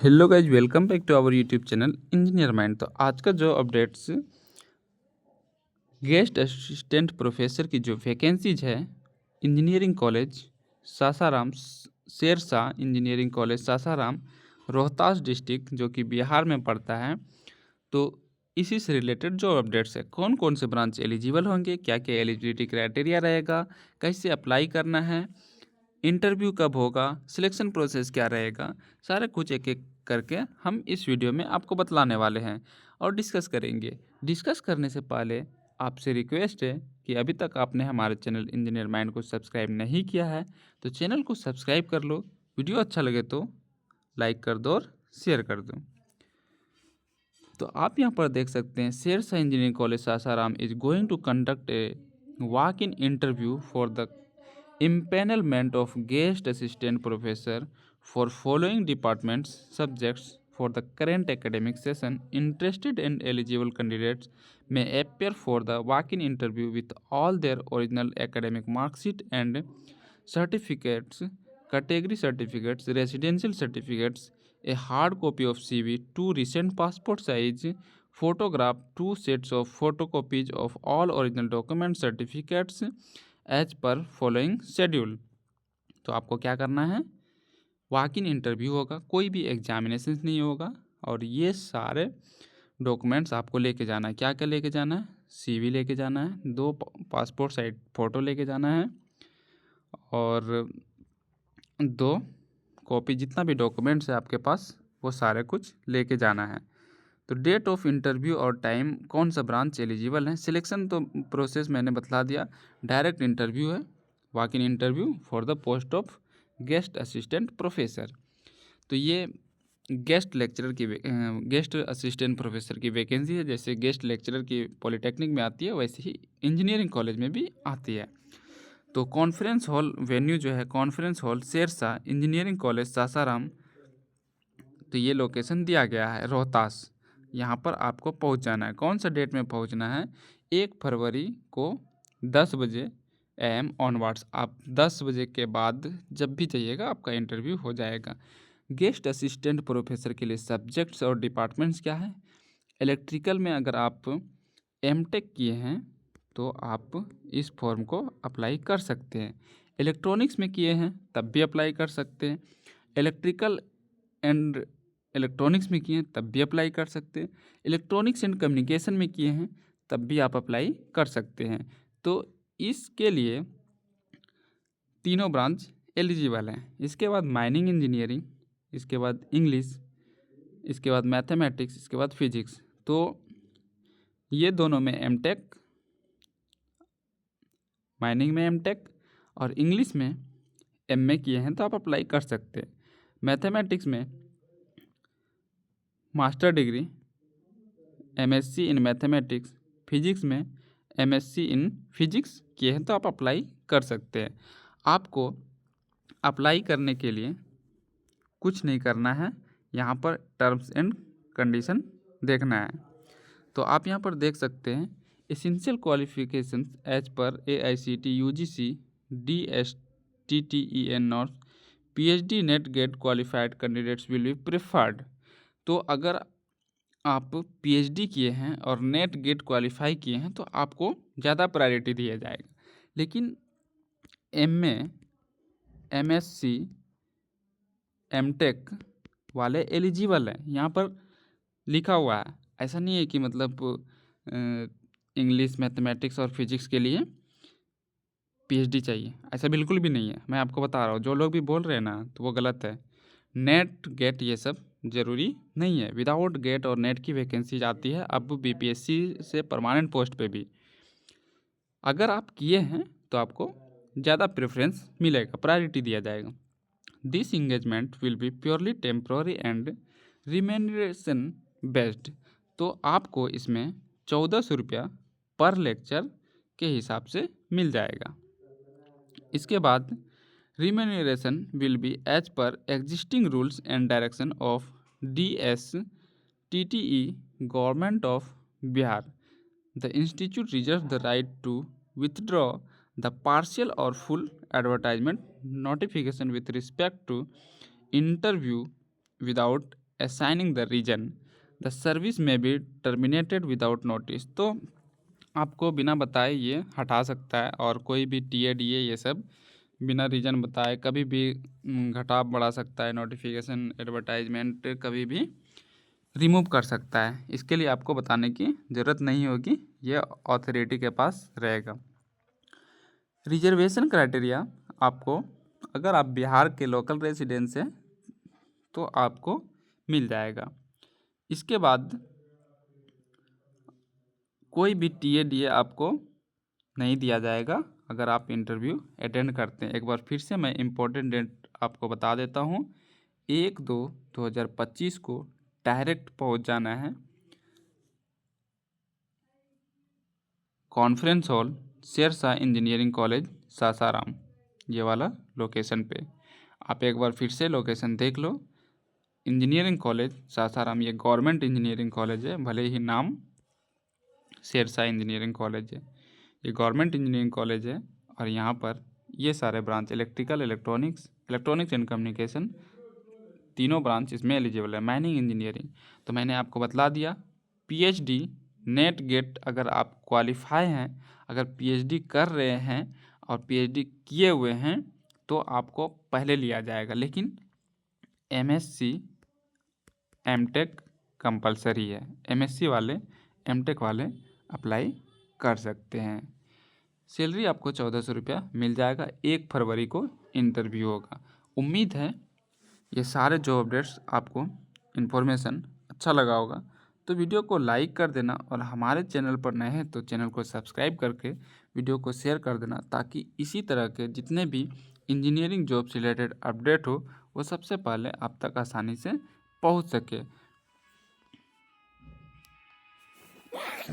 Hello guys, welcome back to our YouTube channel engineer mind. तो आज का जो अपडेट्स गेस्ट असिस्टेंट प्रोफेसर की जो वैकेंसीज है engineering college Sasaram, Shershah engineering college Sasaram, Rohtas district जो कि बिहार में पड़ता है। तो इसी से रिलेटेड जो अपडेट्स है, कौन कौन से ब्रांच एलिजिबल होंगे, क्या क्या एलिजिबिलिटी क्राइटेरिया रहेगा, कैसे अप्लाई करना है, इंटरव्यू कब होगा, सिलेक्शन प्रोसेस क्या रहेगा, सारा कुछ एक एक करके हम इस वीडियो में आपको बतलाने वाले हैं और डिस्कस करेंगे। डिस्कस करने से पहले आपसे रिक्वेस्ट है कि अभी तक आपने हमारे चैनल इंजीनियर माइंड को सब्सक्राइब नहीं किया है तो चैनल को सब्सक्राइब कर लो। वीडियो अच्छा लगे तो लाइक कर दो और शेयर कर दो। तो आप यहाँ पर देख सकते हैं, Shershah engineering college Sasaram is going to conduct a walk in interview for the impanelment of guest assistant professor for following departments subjects for the current academic session. Interested and eligible candidates may appear for the walk-in interview with all their original academic mark sheet and certificates, category certificates, residential certificates, a hard copy of CV, 2 recent passport size photograph, 2 sets of photocopies of all original document certificates as per following schedule. तो आपको क्या करना है, walk in interview होगा, कोई भी examination नहीं होगा और ये सारे डॉक्यूमेंट्स आपको लेके जाना है। क्या क्या लेके जाना है, सीवी लेके जाना है, 2 पासपोर्ट साइज फ़ोटो लेके जाना है और 2 कॉपी, जितना भी डॉक्यूमेंट्स है आपके पास वो सारे कुछ लेके जाना है। तो डेट ऑफ इंटरव्यू और टाइम, कौन सा ब्रांच एलिजिबल है, सिलेक्शन तो प्रोसेस मैंने बतला दिया, डायरेक्ट इंटरव्यू है, walk in interview for the post of guest assistant professor. तो ये गेस्ट लेक्चरर की गेस्ट असिस्टेंट प्रोफेसर की वैकेंसी है। जैसे गेस्ट लेक्चरर की पॉलिटेक्निक में आती है वैसे ही इंजीनियरिंग कॉलेज में भी आती है। तो कॉन्फ्रेंस हॉल वेन्यू जो है, conference hall Shershah engineering college Sasaram. तो ये लोकेशन दिया गया है रोहतास। यहाँ पर आपको पहुँच जाना है। कौन सा डेट में पहुँचना है, 1 फरवरी को 10 बजे AM ऑनवर्ड्स। आप 10 बजे के बाद जब भी चाहिएगा आपका इंटरव्यू हो जाएगा। गेस्ट असिस्टेंट प्रोफेसर के लिए सब्जेक्ट्स और डिपार्टमेंट्स क्या है, इलेक्ट्रिकल में अगर आप MTech किए हैं तो आप इस फॉर्म को अप्लाई कर सकते हैं। इलेक्ट्रॉनिक्स में किए हैं तब भी अप्लाई कर सकते हैं। इलेक्ट्रिकल एंड इलेक्ट्रॉनिक्स में किए हैं तब भी अप्लाई कर सकते हैं। इलेक्ट्रॉनिक्स एंड कम्युनिकेशन में किए हैं तब भी आप अप्लाई कर सकते हैं। तो इसके लिए तीनों ब्रांच एलिजिबल हैं। इसके बाद माइनिंग इंजीनियरिंग, इसके बाद इंग्लिश, इसके बाद मैथमेटिक्स, इसके बाद फिजिक्स। तो ये दोनों में MTech, माइनिंग में MTech और इंग्लिश में MA किए हैं तो आप अप्लाई कर सकते हैं। मैथमेटिक्स में master degree MSc in mathematics, physics में MSc इन फिजिक्स किए हैं तो आप अप्लाई कर सकते हैं। आपको अप्लाई करने के लिए कुछ नहीं करना है, यहाँ पर टर्म्स एंड कंडीशन देखना है। तो आप यहाँ पर देख सकते हैं, essential qualifications as per AICTE UGC DSTTEN norms, PhD NET GATE qualified candidates will be preferred. तो अगर आप PhD किए हैं और नेट गेट क्वालिफाई किए हैं तो आपको ज़्यादा प्रायोरिटी दिया जाएगा। लेकिन MA, MSc, MTech वाले एलिजिबल हैं, यहाँ पर लिखा हुआ है। ऐसा नहीं है कि मतलब इंग्लिश, मैथमेटिक्स और फिजिक्स के लिए PhD चाहिए, ऐसा बिल्कुल भी नहीं है। मैं आपको बता रहा हूँ, जो लोग भी बोल रहे हैं ना तो वो गलत है। नेट गेट ये सब ज़रूरी नहीं है। विदाउट गेट और नेट की वैकेंसी आती है अब BPSC से परमानेंट पोस्ट पे भी। अगर आप किए हैं तो आपको ज़्यादा प्रेफरेंस मिलेगा, प्रायोरिटी दिया जाएगा। This engagement will be purely temporary and remuneration based. तो आपको इसमें 1400 रुपया पर लेक्चर के हिसाब से मिल जाएगा। इसके बाद remuneration will be as per existing rules and direction of DSTTE government of Bihar. The institute reserve the right to withdraw the partial और full advertisement notification with respect to interview without assigning the region, the service may be terminated without notice। तो आपको बिना बताए ये हटा सकता है और कोई भी टीए डीए ये सब बिना रीज़न बताए कभी भी घटा बढ़ा सकता है, नोटिफिकेशन एडवर्टाइजमेंट कभी भी रिमूव कर सकता है। इसके लिए आपको बताने की ज़रूरत नहीं होगी, ये अथॉरिटी के पास रहेगा। रिजर्वेशन क्राइटेरिया आपको, अगर आप बिहार के लोकल रेजिडेंस हैं तो आपको मिल जाएगा। इसके बाद कोई भी टीए डीए आपको नहीं दिया जाएगा अगर आप इंटरव्यू अटेंड करते हैं। एक बार फिर से मैं इम्पोर्टेंट डेट आपको बता देता हूँ। 1/2/2025 को डायरेक्ट पहुँच जाना है conference hall, Shershah engineering college Sasaram, ये वाला लोकेशन पे। आप एक बार फिर से लोकेशन देख लो। इंजीनियरिंग कॉलेज सासाराम, ये गवर्नमेंट इंजीनियरिंग कॉलेज है, भले ही नाम शेरशाह इंजीनियरिंग कॉलेज है। ये गवर्नमेंट इंजीनियरिंग कॉलेज है और यहाँ पर ये सारे branch electrical, electronics and communication, तीनों ब्रांच इसमें एलिजिबल है। माइनिंग इंजीनियरिंग तो मैंने आपको बतला दिया। पीएचडी नेट गेट अगर आप क्वालिफाई हैं, अगर पीएचडी कर रहे हैं और पीएचडी किए हुए हैं तो आपको पहले लिया जाएगा, लेकिन एमएससी एमटेक कंपलसरी है। एमएससी वाले, एमटेक वाले अप्लाई कर सकते हैं। सैलरी आपको 1400 रुपया मिल जाएगा। 1 फरवरी को इंटरव्यू होगा। उम्मीद है ये सारे जो अपडेट्स आपको इन्फॉर्मेशन अच्छा लगा होगा, तो वीडियो को लाइक कर देना और हमारे चैनल पर नए हैं तो चैनल को सब्सक्राइब करके वीडियो को शेयर कर देना, ताकि इसी तरह के जितने भी इंजीनियरिंग जॉब से रिलेटेड अपडेट हो वो सबसे पहले आप तक आसानी से पहुंच सके।